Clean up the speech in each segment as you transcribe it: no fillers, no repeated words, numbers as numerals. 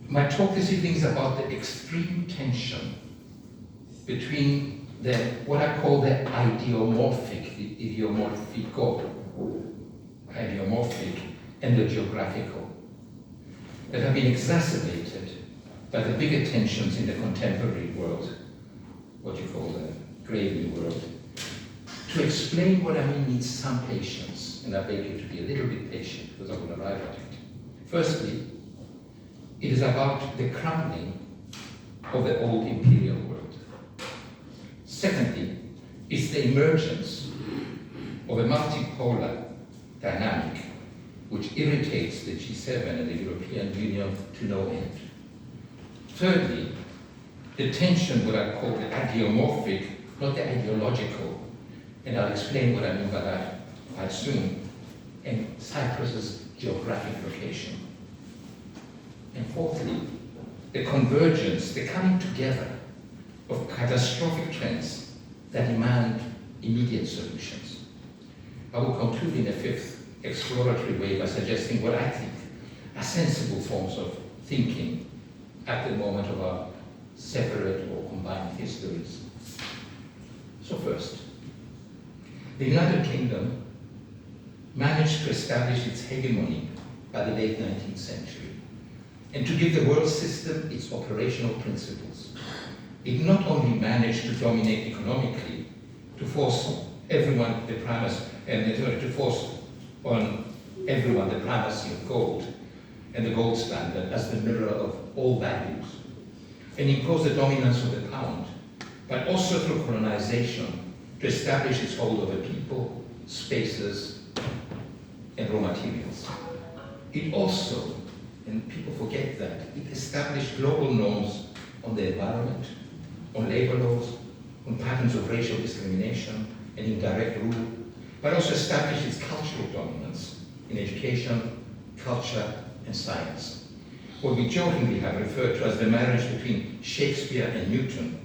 My talk this evening is about the extreme tension between what I call the ideomorphic, and the geographical, that have been exacerbated by the bigger tensions in the contemporary world, what you call the grave new world. To explain what I mean needs some patience, and I beg you to be a little bit patient because I will arrive at it. Firstly, it is about the crumbling of the old imperial world. Secondly, it's the emergence of a multipolar dynamic which irritates the G7 and the European Union to no end. Thirdly, the tension, what I call the ideomorphic, not the ideological, and I'll explain what I mean by that quite soon, and Cyprus's geographic location. And fourthly, the convergence, the coming together of catastrophic trends that demand immediate solutions. I will conclude in a fifth exploratory way by suggesting what I think are sensible forms of thinking at the moment of our separate or combined histories. So first, the United Kingdom managed to establish its hegemony by the late 19th century and to give the world system its operational principles. It not only managed to dominate economically, to force everyone the primacy, and to force on everyone the primacy of gold and the gold standard as the mirror of all values, and impose the dominance of the pound, but also through colonization to establish its hold over people, spaces, and raw materials. It also, and people forget that, it established global norms on the environment, on labor laws, on patterns of racial discrimination and indirect rule, but also established its cultural dominance in education, culture, and science. What we jokingly have referred to as the marriage between Shakespeare and Newton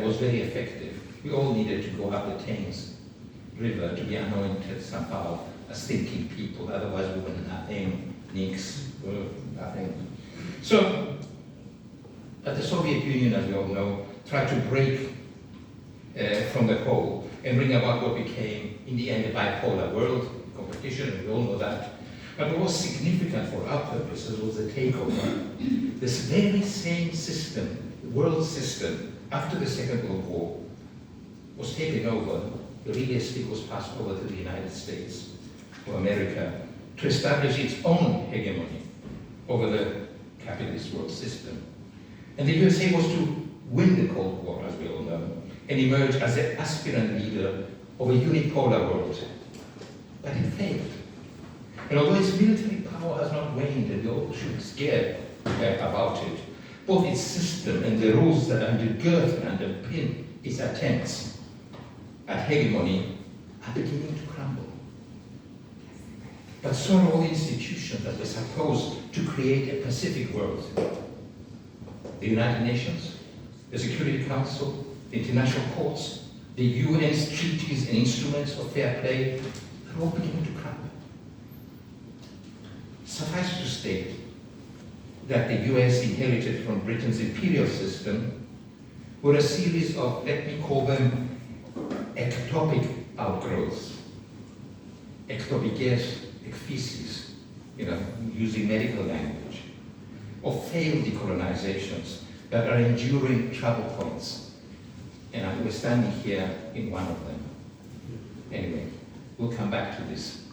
was very effective. We all needed to go up the Thames River to be anointed somehow as thinking people, otherwise we were nothing, nix, nothing. So, but the Soviet Union, as we all know, tried to break from the whole and bring about what became, in the end, a bipolar world, competition, and we all know that. But what was significant for our purposes was the takeover. This very same system, the world system, after the Second World War, was taken over. The relay stick was passed over to the United States or America to establish its own hegemony over the capitalist world system. And the USA was to win the Cold War, as we all know, and emerge as the aspirant leader of a unipolar world. But it failed. And although its military power has not waned, and we all should be scared about it, both its system and the rules that undergird and underpin its attempts at hegemony are beginning to crumble. But so are all the institutions that were supposed to create a Pacific world. The United Nations, the Security Council, the international courts, the UN's treaties and instruments of fair play, are all beginning to crumble. Suffice to state that the US inherited from Britain's imperial system were a series of, let me call them, ectopic outgrowths. Ectopic, yes, ecphysis, using medical language, of failed decolonizations that are enduring trouble points. And we're standing here in one of them. Anyway, we'll come back to this.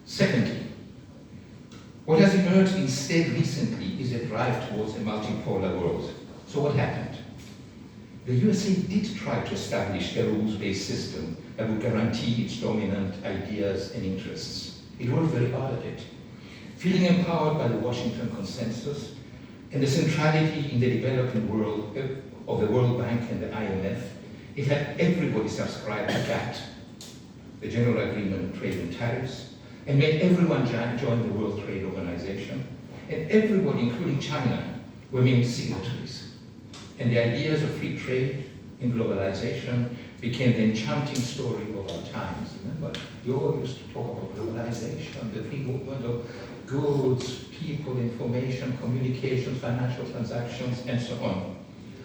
Secondly, what has emerged instead recently is a drive towards a multipolar world. So what happened? The USA did try to establish a rules-based system that would guarantee its dominant ideas and interests. It worked very hard at it. Feeling empowered by the Washington Consensus and the centrality in the developing world of the World Bank and the IMF, it had everybody subscribe to GATT, the General Agreement on Trade and Tariffs, and made everyone join the World Trade Organization. And everybody, including China, were made signatories. And the ideas of free trade and globalization became the enchanting story of our times. Remember, you all used to talk about globalization, the free movement of goods, people, information, communications, financial transactions, and so on.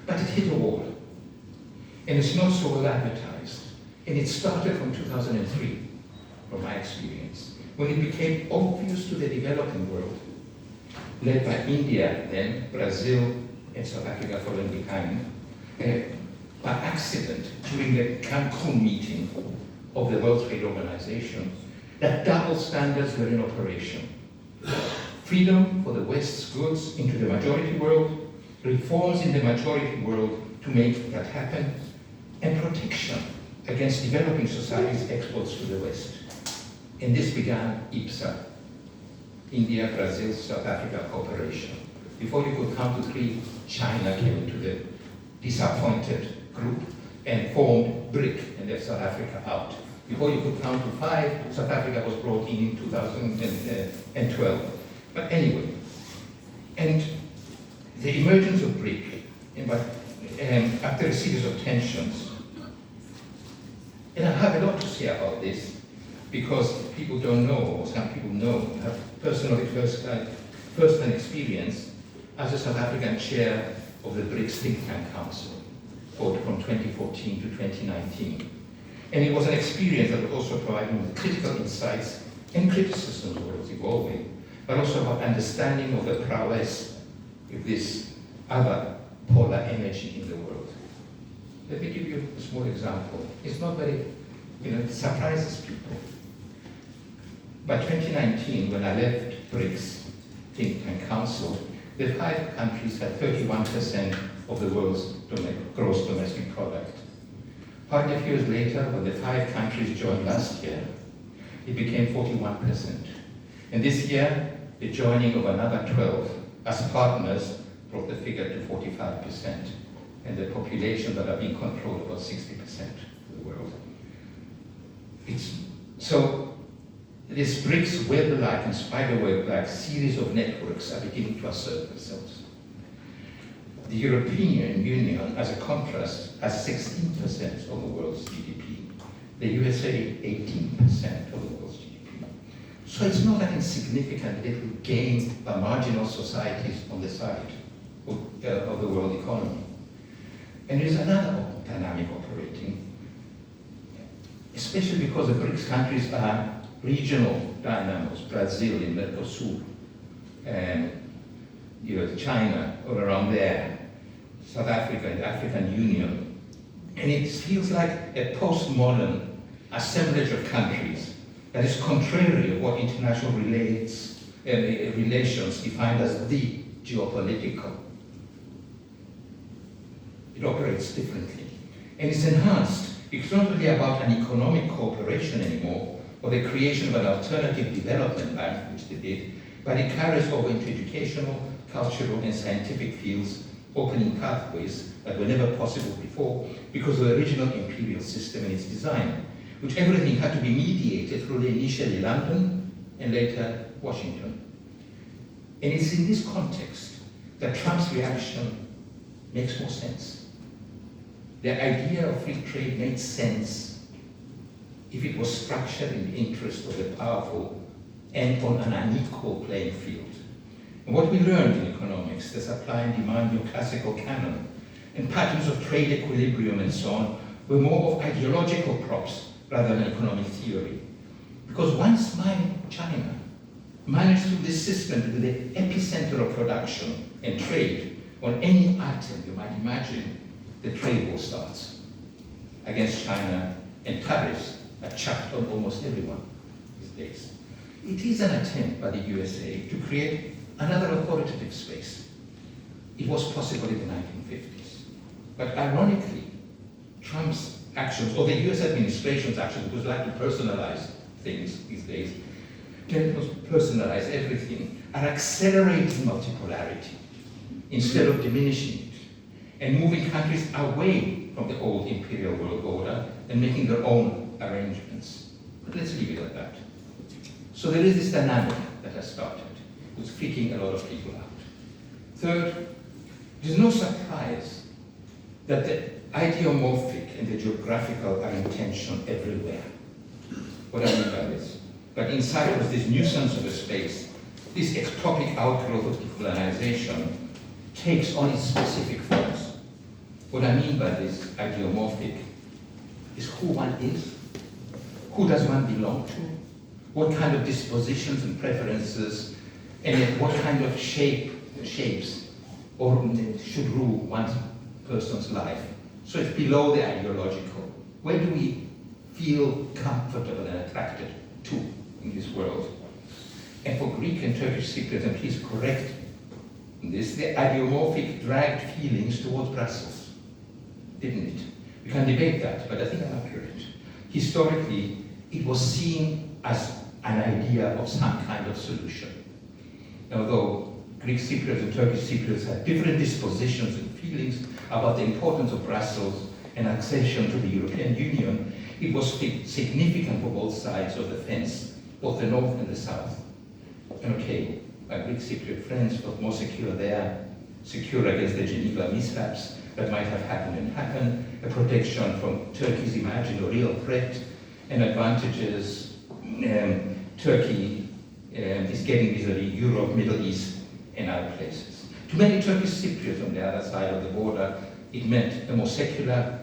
But it hit a wall. And it's not so well advertised. And it started from 2003, from my experience, when it became obvious to the developing world, led by India then, Brazil, and South Africa following behind, by accident during the Cancun meeting of the World Trade Organization, that double standards were in operation. Freedom for the West's goods into the majority world, reforms in the majority world to make that happen, and protection against developing societies' exports to the West. And this began IPSA, India, Brazil, South Africa cooperation. Before you could count to 3, China came into the disappointed group and formed BRIC and left South Africa out. Before you could count to 5, South Africa was brought in 2012. But anyway, and the emergence of BRIC, after a series of tensions, and I have a lot to say about this, because people don't know, or some people know, have personally first-hand experience as a South African chair of the BRICS Think Tank Council, from 2014 to 2019. And it was an experience that was also providing with critical insights and criticism of what was evolving, but also about understanding of the prowess of this other polar energy in the world. Let me give you a small example. It's not very, it surprises people. By 2019, when I left BRICS Think Tank Council, the 5 countries had 31% of the world's gross domestic product. Hardly a few years later, when the 5 countries joined last year, it became 41%. And this year, the joining of another 12 as partners brought the figure to 45%. And the population that are being controlled about 60% of the world. So this BRICS web-like and spiderweb-like series of networks are beginning to assert themselves. The European Union, as a contrast, has 16% of the world's GDP. The USA, 18% of the world's GDP. So it's not an insignificant little gain by marginal societies on the side of the world economy. And there is another dynamic operating, especially because the BRICS countries are regional dynamos, Brazil in Mercosur, and China all around there, South Africa and the African Union. And it feels like a postmodern assemblage of countries that is contrary of what international relations defined as the geopolitical. It operates differently. And it's enhanced because it's not only about an economic cooperation anymore, or the creation of an alternative development bank, which they did, but it carries over into educational, cultural, and scientific fields, opening pathways that were never possible before because of the original imperial system and its design, which everything had to be mediated through initially London and later Washington. And it's in this context that Trump's reaction makes more sense. The idea of free trade made sense if it was structured in the interest of the powerful and on an unequal playing field. And what we learned in economics, the supply and demand neoclassical canon, and patterns of trade equilibrium and so on, were more of ideological props rather than economic theory. Because once China managed through this system to be the epicenter of production and trade on any item you might imagine, the trade war starts against China, and tariffs are chucked on almost everyone these days. It is an attempt by the USA to create another authoritative space. It was possible in the 1950s. But ironically, Trump's actions, or the US administration's actions, because they like to personalize things these days, personalize everything, are accelerating multipolarity instead of diminishing it, and moving countries away from the old imperial world order and making their own arrangements. But let's leave it at that. So there is this dynamic that has started, which is freaking a lot of people out. Third, there's no surprise that the ideomorphic and the geographical are in tension everywhere. What I mean by this? But in Cyprus, this nuisance of a space this ectopic outgrowth of decolonisation takes on its specific forms. What I mean by this ideomorphic is who one is, who does one belong to, what kind of dispositions and preferences, and yet what kind of shapes or should rule one person's life. So it's below the ideological. Where do we feel comfortable and attracted to in this world? And for Greek and Turkish Cypriots, and please correct this, the ideomorphic dragged feelings towards Brussels, didn't it? We can debate that, but I think I'm accurate. Historically, it was seen as an idea of some kind of solution. Although Greek Cypriots and Turkish Cypriots had different dispositions and feelings about the importance of Brussels and accession to the European Union, it was significant for both sides of the fence, both the north and the south. And okay, my Greek Cypriot friends felt more secure there, secure against the Geneva mishaps that might have happened and happened, a protection from Turkey's imagined or real threat, and advantages Turkey is getting vis-à-vis Europe, Middle East, and other places. To many Turkish Cypriots on the other side of the border, it meant a more secular,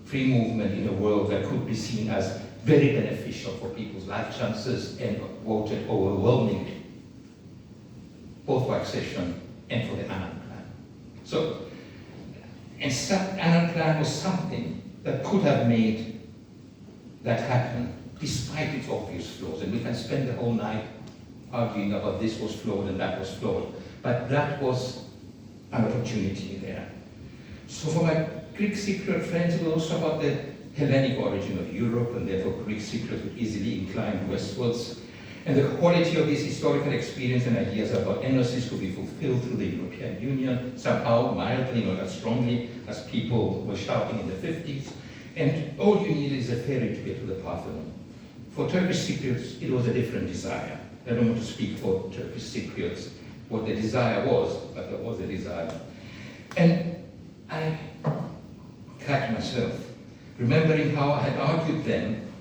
free movement in a world that could be seen as very beneficial for people's life chances and voted overwhelmingly, both for accession and for the Annan Plan. So, and Annan Plan was something that could have made that happen despite its obvious flaws. And we can spend the whole night arguing about this was flawed and that was flawed. But that was an opportunity there. So for my Greek Cypriot friends, it was also about the Hellenic origin of Europe, and therefore Greek Cypriots would easily incline westwards. And the quality of this historical experience and ideas about enosis could be fulfilled through the European Union, somehow, mildly, not as strongly as people were shouting in the 50s. And all you need is a ferry to get to the Parthenon. For Turkish Cypriots, it was a different desire. I don't want to speak for Turkish Cypriots what the desire was, but there was a desire. And I catch myself remembering how I had argued then,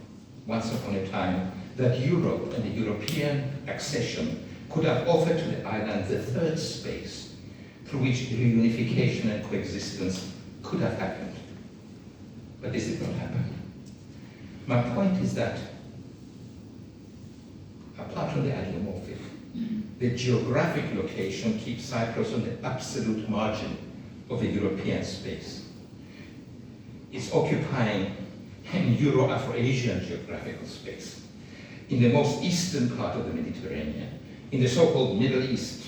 once upon a time, that Europe and the European accession could have offered to the island the third space through which reunification and coexistence could have happened. But this did not happen. My point is that, apart from the ideomorphic, the geographic location keeps Cyprus on the absolute margin of the European space. It's occupying an Euro-Afro-Asian geographical space in the most eastern part of the Mediterranean, in the so-called Middle East,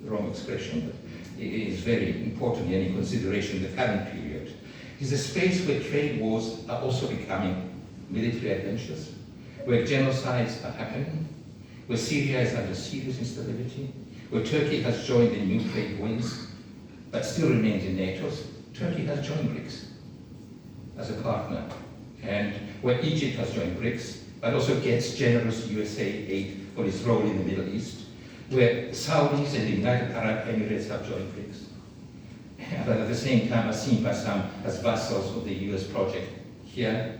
the wrong expression, but it is very important in any consideration in the current period. It's a space where trade wars are also becoming military adventures, where genocides are happening, where Syria is under serious instability, where Turkey has joined the new trade wings, but still remains in NATO. Turkey has joined BRICS as a partner, and where Egypt has joined BRICS, but also gets generous USA aid for its role in the Middle East, where the Saudis and the United Arab Emirates have joined BRICS, but at the same time are seen by some as vassals of the US project here,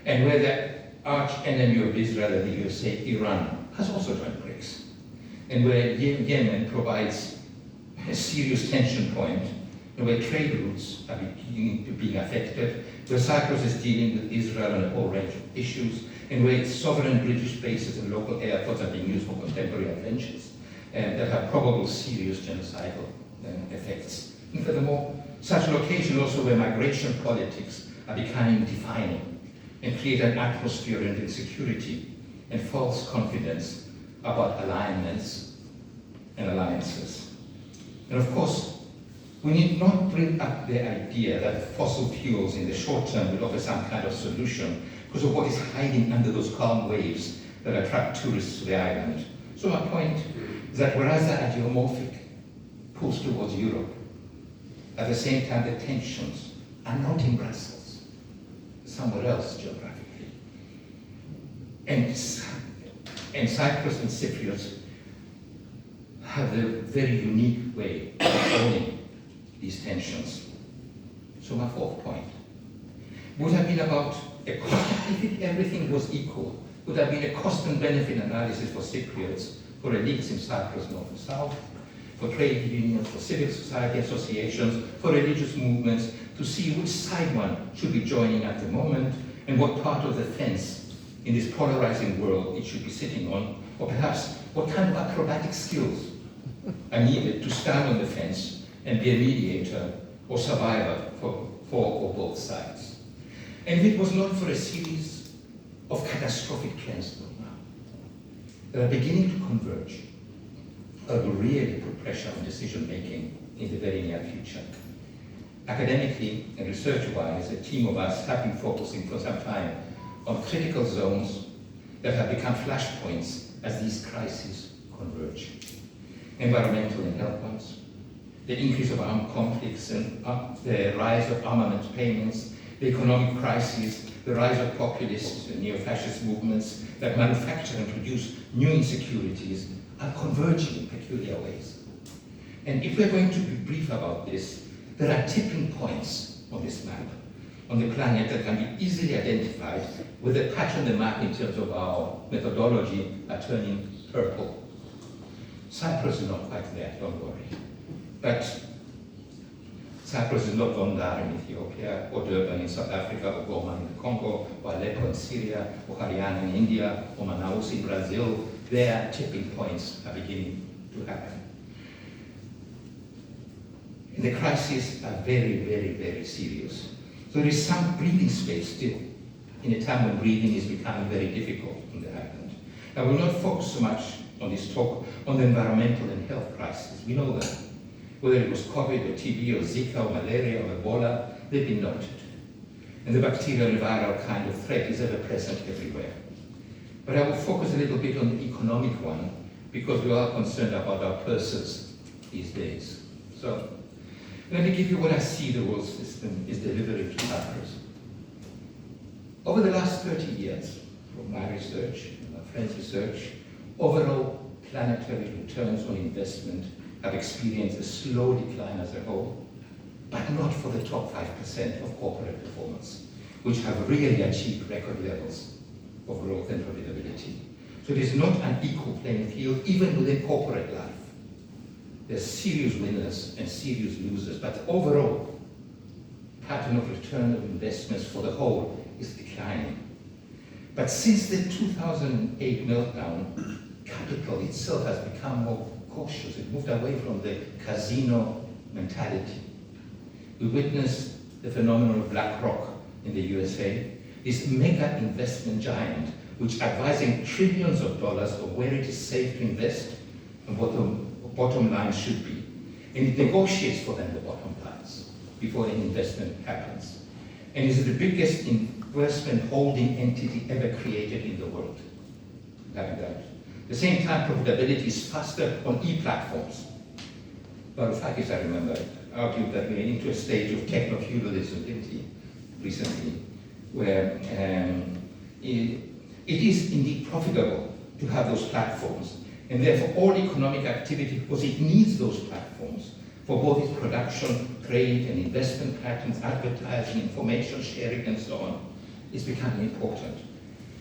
and where the arch enemy of Israel and the USA, Iran, has also joined BRICS, and where Yemen provides a serious tension point, and where trade routes are being affected, where Cyprus is dealing with Israel on a whole range of issues, and where its sovereign British bases and local airports are being used for contemporary adventures that have probable serious genocidal effects. And furthermore, such locations also where migration politics are becoming defining and create an atmosphere of insecurity and false confidence about alignments and alliances. And of course, we need not bring up the idea that fossil fuels in the short term will offer some kind of solution because of what is hiding under those calm waves that attract tourists to the island. So my point is that whereas the ideomorphic pulls towards Europe, at the same time the tensions are not in Brussels, somewhere else geographically. And Cyprus and Cypriots have a very unique way of owning these tensions. So my fourth point would have been about a cost, if everything was equal, would have been a cost and benefit analysis for Cypriots for elites in Cyprus, north and south, for trade unions, for civil society associations, for religious movements, to see which side one should be joining at the moment, and what part of the fence in this polarizing world it should be sitting on, or perhaps what kind of acrobatic skills are needed to stand on the fence and be a mediator or survivor for or both sides. And it was not for a series of catastrophic trends that are beginning to converge, that will really put pressure on decision-making in the very near future. Academically and research-wise, a team of us have been focusing for some time on critical zones that have become flashpoints as these crises converge. Environmental and health ones, the increase of armed conflicts and the rise of armament payments, the economic crises, the rise of populist and neo-fascist movements that manufacture and produce new insecurities are converging in peculiar ways. And if we're going to be brief about this, there are tipping points on this map, on the planet, that can be easily identified with a patch on the map in terms of our methodology are turning purple. Cyprus is not quite there, don't worry. But Cyprus is not Gondar in Ethiopia, or Durban in South Africa, or Goma in the Congo, or Aleppo in Syria, or Haryana in India, or Manaus in Brazil. Their tipping points are beginning to happen. And the crises are very, very, very serious. So there is some breathing space still, in a time when breathing is becoming very difficult on the island. I will not focus so much on this talk on the environmental and health crisis. We know that. Whether it was COVID or TB or Zika or malaria or Ebola, they've been noted. And the bacterial and viral kind of threat is ever present everywhere. But I will focus a little bit on the economic one, because we are concerned about our purses these days. So let me give you what I see the world system is delivering to Cyprus. Over the last 30 years, from my research and my friends' research, overall planetary returns on investment have experienced a slow decline as a whole, but not for the top 5% of corporate performance, which have really achieved record levels of growth and profitability. So it is not an equal playing field, even within corporate life. There's serious winners and serious losers, but overall, pattern of return of investments for the whole is declining. But since the 2008 meltdown, capital itself has become more cautious. It moved away from the casino mentality. We witnessed the phenomenon of BlackRock in the USA, this mega investment giant, which advising trillions of dollars of where it is safe to invest and what the bottom line should be. And it negotiates for them the bottom lines before an investment happens. And is the biggest investment holding entity ever created in the world. At the same time, profitability is faster on e-platforms. Varoufakis, I remember, argued that we're into a stage of techno-feudalism, didn't he, recently, where it is indeed profitable to have those platforms, and therefore all economic activity, because it needs those platforms for both its production, trade, and investment patterns, advertising, information sharing, and so on, is becoming important.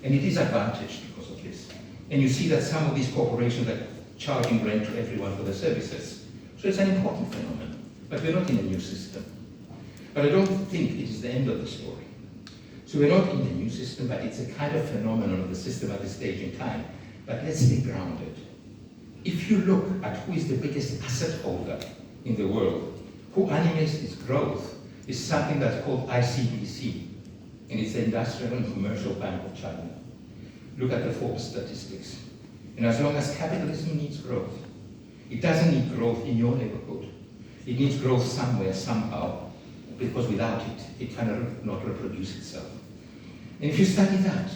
And it is advantaged because of this. And you see that some of these corporations are charging rent to everyone for their services. So it's an important phenomenon, but we're not in a new system. But I don't think it is the end of the story. So we're not in the new system, but it's a kind of phenomenon of the system at this stage in time. But let's stay grounded. If you look at who is the biggest asset holder in the world, who animates its growth, is something that's called ICBC, and it's the Industrial and Commercial Bank of China. Look at the Forbes statistics. And as long as capitalism needs growth, it doesn't need growth in your neighborhood. It needs growth somewhere, somehow, because without it, it cannot reproduce itself. And if you study that,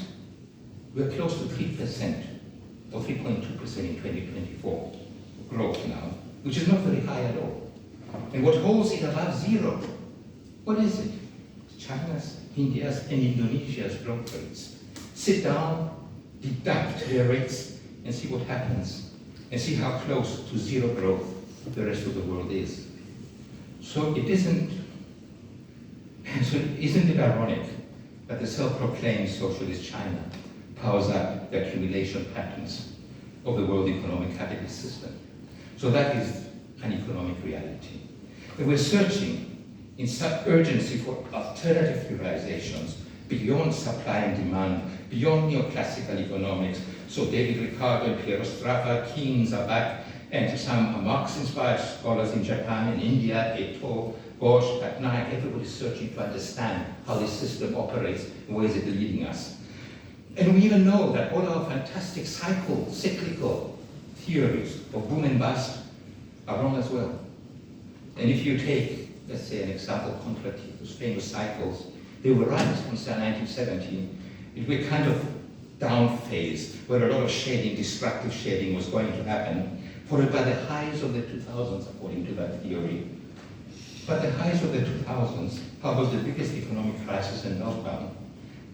we're close to 3% or 3.2% in 2024 growth now, which is not very high at all. And what holds it above zero, what is it? It's China's, India's, and Indonesia's growth rates. Sit down, deduct their rates, and see what happens, and see how close to zero growth the rest of the world is. So isn't it ironic that the self-proclaimed socialist China powers up the accumulation patterns of the world economic capitalist system. So that is an economic reality. And we're searching in some urgency for alternative theorizations beyond supply and demand, beyond neoclassical economics. So David Ricardo and Piero Strava, Keynes are back, and some Marx-inspired scholars in Japan and India, Eto, Ghosh, Patnaik, everybody's searching to understand how this system operates and where is it leading us. And we even know that all our fantastic cyclical theories of boom and bust are wrong as well. And if you take, let's say, an example, contract, those famous cycles, they were right until 1970. It was kind of down phase, where a lot of shading, destructive shading was going to happen, followed by the highs of the 2000s, according to that theory. But the highs of the 2000s caused the biggest economic crisis and meltdown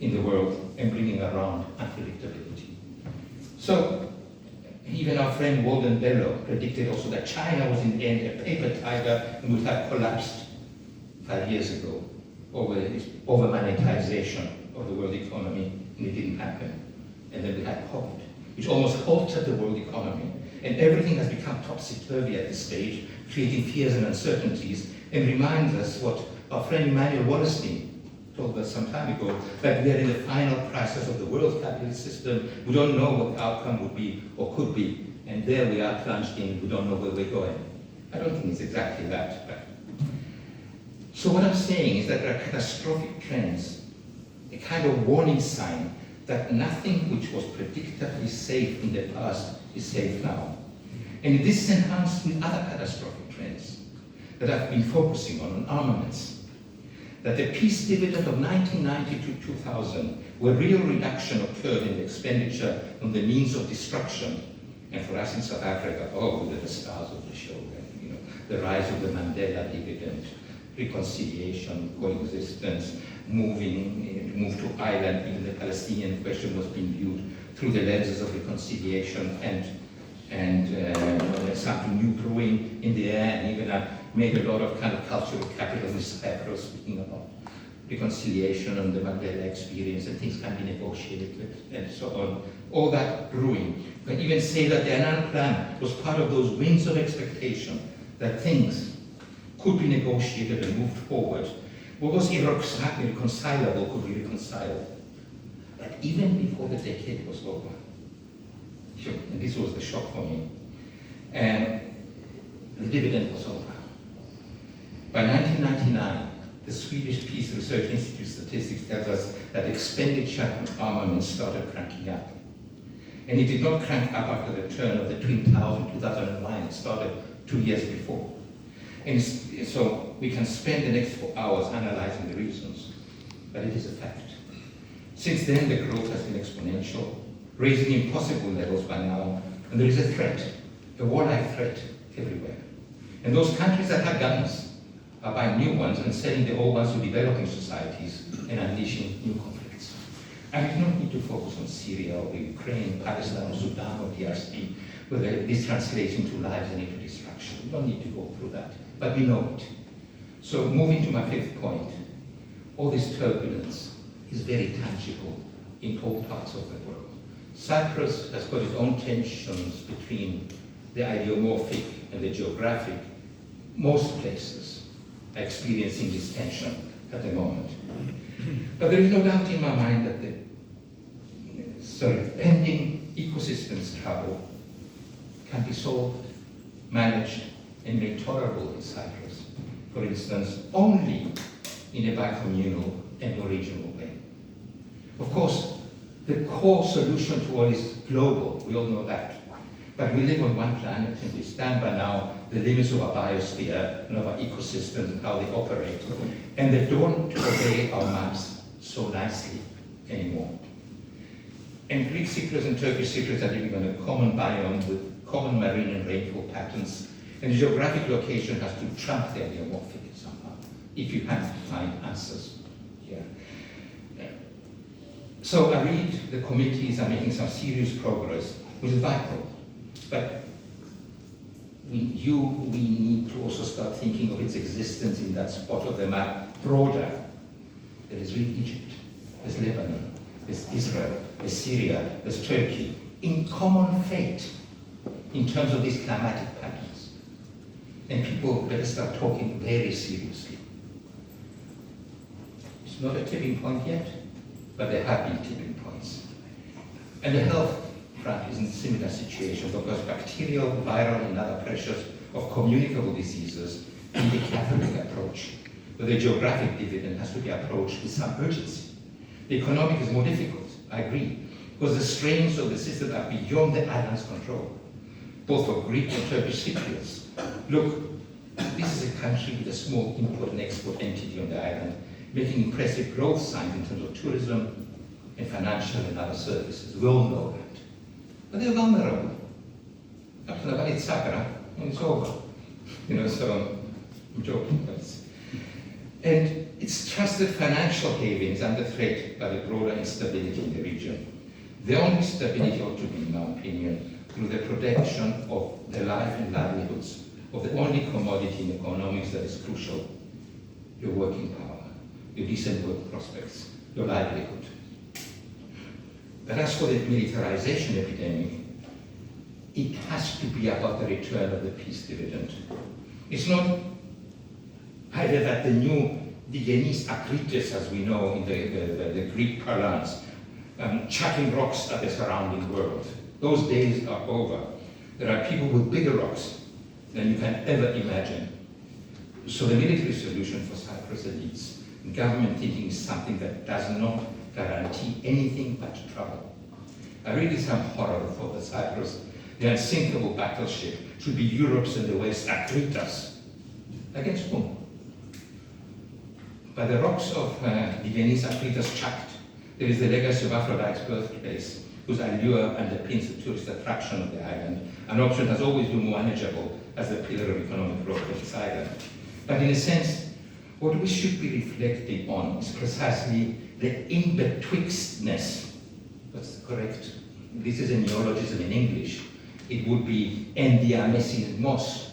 in the world and bringing around unpredictability. So even our friend Walden Bello predicted also that China was in the end a paper tiger and would have collapsed 5 years ago over this over-monetization of the world economy, and it didn't happen. And then we had COVID, which almost halted the world economy. And everything has become topsy-turvy at this stage, creating fears and uncertainties, and reminds us what our friend Emmanuel Wallerstein told us some time ago, that we are in the final crisis of the world capitalist system. We don't know what the outcome would be or could be, and there we are plunged in, we don't know where we're going. I don't think it's exactly that. But. So what I'm saying is that there are catastrophic trends, a kind of warning sign that nothing which was predictably safe in the past is safe now. And this is enhanced with other catastrophic trends that I've been focusing on armaments. That the peace dividend of 1990 to 2000, where real reduction occurred in the expenditure on the means of destruction, and for us in South Africa, oh, they're the stars of the show, and, you know, the rise of the Mandela dividend, reconciliation, coexistence, move to Ireland, even the Palestinian question was being viewed through the lenses of reconciliation and something new brewing in the air, and even made a lot of kind of cultural capital in Cyprus, speaking about reconciliation and the Mandela experience, and things can be negotiated and so on. All that brewing. You can even say that the Annan Plan was part of those winds of expectation, that things could be negotiated and moved forward. What was irreconcilable could be reconciled. But even before the decade was over, and this was the shock for me, and the dividend was over. By 1999, the Swedish Peace Research Institute statistics tells us that expenditure on armaments started cranking up. And it did not crank up after the turn of the Twin Towers in 2001, it started 2 years before. And so we can spend the next 4 hours analyzing the reasons, but it is a fact. Since then, the growth has been exponential, raising impossible levels by now, and there is a threat, a warlike threat everywhere. And those countries that have guns are buying new ones and selling the old ones to developing societies and unleashing new conflicts. And we don't need to focus on Syria or Ukraine, Palestine or Sudan or DRC, where this translates into lives and into destruction. We don't need to go through that, but we know it. So moving to my fifth point, all this turbulence is very tangible in all parts of the world. Cyprus has got its own tensions between the ideomorphic and the geographic. Most places are experiencing this tension at the moment. But there is no doubt in my mind that the pending ecosystems trouble can be solved, managed, and made tolerable in Cyprus, for instance, only in a bicommunal and regional way. Of course, the core solution to all is global, we all know that. But we live on one planet and we stand by now the limits of our biosphere and of our ecosystems and how they operate. And they don't obey our maps so nicely anymore. And Greek Cypriots and Turkish Cypriots are living on a common biome with common marine and rainfall patterns. And the geographic location has to trump the ideomorphic somehow, if you have to find answers here. So I read the committees are making some serious progress, which is vital. But we need to also start thinking of its existence in that spot of the map broader. There is really Egypt, there's Lebanon, there's Israel, there's Syria, there's Turkey, in common fate in terms of these climatic patterns. And people better start talking very seriously. It's not a tipping point yet, but there have been tipping points. And the health front is in a similar situation because bacterial, viral, and other pressures of communicable diseases in the Catholic approach, where the geographic dividend has to be approached with some urgency. The economic is more difficult, I agree, because the strains of the system are beyond the island's control, both for Greek and Turkish Cypriots. Look, this is a country with a small import and export entity on the island, making impressive growth signs in terms of tourism and financial and other services. We all know that. But they're vulnerable. Up to the Valley Sakra, and it's over. So I'm joking, but and its trusted financial haven is under threat by the broader instability in the region. The only stability ought to be, in my opinion, through the protection of the life and livelihoods of the only commodity in economics that is crucial, your working power, your decent work prospects, your livelihood. But as for the militarization epidemic, it has to be about the return of the peace dividend. It's not either that the new Digenis akrites, as we know in the Greek parlance, chucking rocks at the surrounding world. Those days are over. There are people with bigger rocks than you can ever imagine. So the military solution for Cyprus elites, government thinking is something that does not guarantee anything but trouble. I really some horror for the Cyprus. The unsinkable battleship should be Europe's and the West's akritas. Against whom? By the rocks of Digenis akritas chucked, there is the legacy of Aphrodite's birthplace, whose allure underpins the tourist attraction of the island, an option has always been more manageable as the pillar of economic growth of this island. But in a sense, what we should be reflecting on is precisely the in-betwixtness. That's correct. This is a neologism in English. It would be endiamesismos,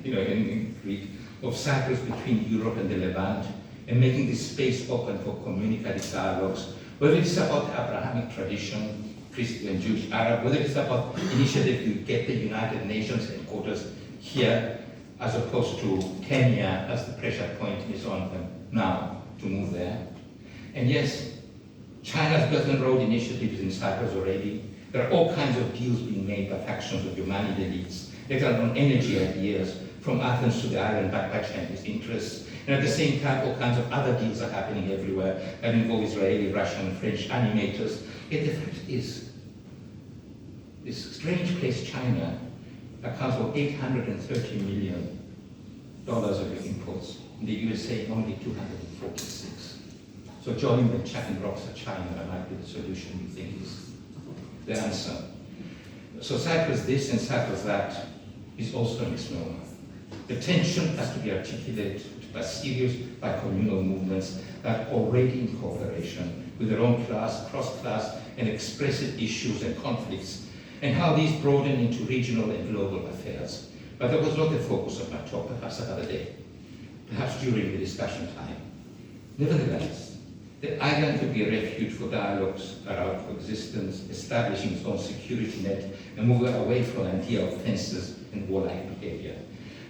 in Greek, of Cyprus between Europe and the Levant, and making this space open for communicative dialogues, whether it's about the Abrahamic tradition, Christian, Jewish, Arab, whether it's about initiative to get the United Nations headquarters here, as opposed to Kenya, as the pressure point is on them now to move there. And yes, China's Belt and Road Initiative is in Cyprus already. There are all kinds of deals being made by factions of Yemeni elites. They are on energy ideas from Athens to the island backed by Chinese interests. And at the same time, all kinds of other deals are happening everywhere that involve Israeli, Russian, and French animators. Yet the fact is, this strange place, China, accounts for $830 million of your imports. In the USA, only 246. So joining the chucking rocks at China might be the solution you think is the answer. So Cyprus this and Cyprus that is also a misnomer. The tension has to be articulated by serious bicommunal movements that are already in cooperation with their own class, cross-class, and expressive issues and conflicts, and how these broaden into regional and global affairs. But that was not the focus of my talk, perhaps another day, perhaps during the discussion time. Nevertheless, the island could be a refuge for dialogues around coexistence, establishing its own security net, and moving away from the idea of fences and warlike behavior.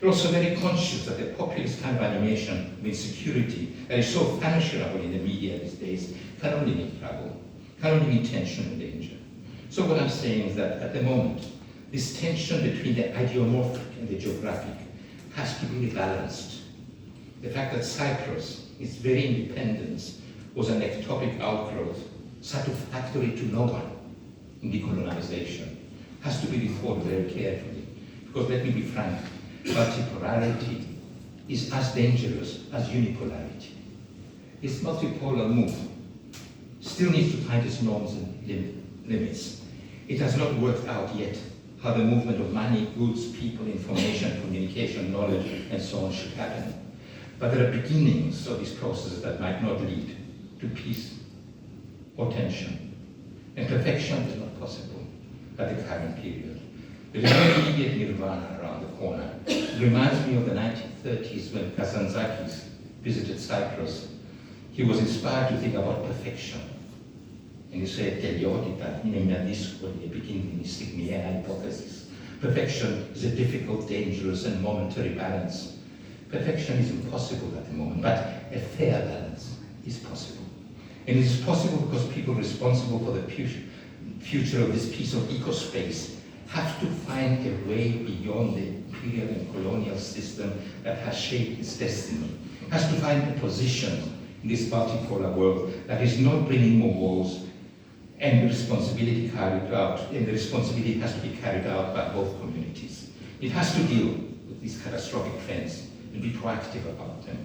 We're also very conscious that the populist kind of animation of insecurity that is so fashionable in the media these days can only mean trouble, can only mean tension and danger. So what I'm saying is that at the moment, this tension between the ideomorphic and the geographic has to be rebalanced. The fact that Cyprus, its very independence, was an ectopic outgrowth, satisfactory to no one in decolonisation, has to be thought very carefully. Because let me be frank, multipolarity is as dangerous as unipolarity. Its multipolar move still needs to find its norms and limits. It has not worked out yet how the movement of money, goods, people, information, communication, knowledge, and so on should happen. But there are beginnings of these processes that might not lead to peace or tension. And perfection is not possible at the current period. There is no immediate nirvana around the corner. It reminds me of the 1930s when Kazantzakis visited Cyprus. He was inspired to think about perfection. And he said, τελειότητα είναι μια δύσκολη επικίνδυνη στιγμιαία υπόθεση. Perfection is a difficult, dangerous, and momentary balance. Perfection is impossible at the moment, but a fair balance is possible. And it is possible because people responsible for the future of this piece of ecospace have to find a way beyond the imperial and colonial system that has shaped its destiny, has to find a position in this multipolar world that is not bringing more wars, and the responsibility carried out, and the responsibility has to be carried out by both communities. It has to deal with these catastrophic trends and be proactive about them,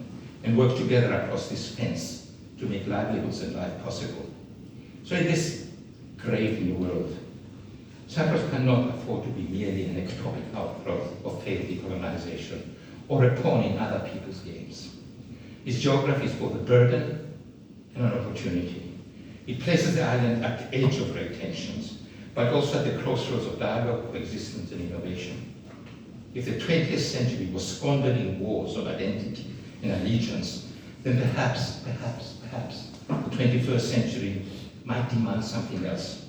and work together across this fence to make livelihoods and life possible. So in this grave new world, Cyprus cannot afford to be merely an ectopic outgrowth of failed decolonisation or a pawn in other people's games. Its geography is both a burden and an opportunity. It places the island at the edge of great tensions, but also at the crossroads of dialogue, coexistence, and innovation. If the 20th century was squandered in wars of identity and allegiance, then perhaps the 21st century might demand something else,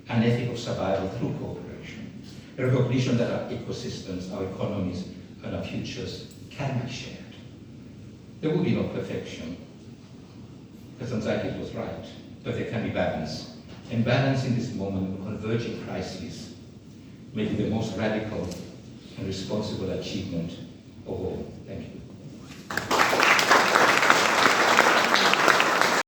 an ethic of survival through cooperation, a recognition that our ecosystems, our economies, and our futures can be shared. There will be no perfection, because Anxiety was right, but there can be balance. And balance in this moment of converging crises may be the most radical and responsible achievement of all. Thank you.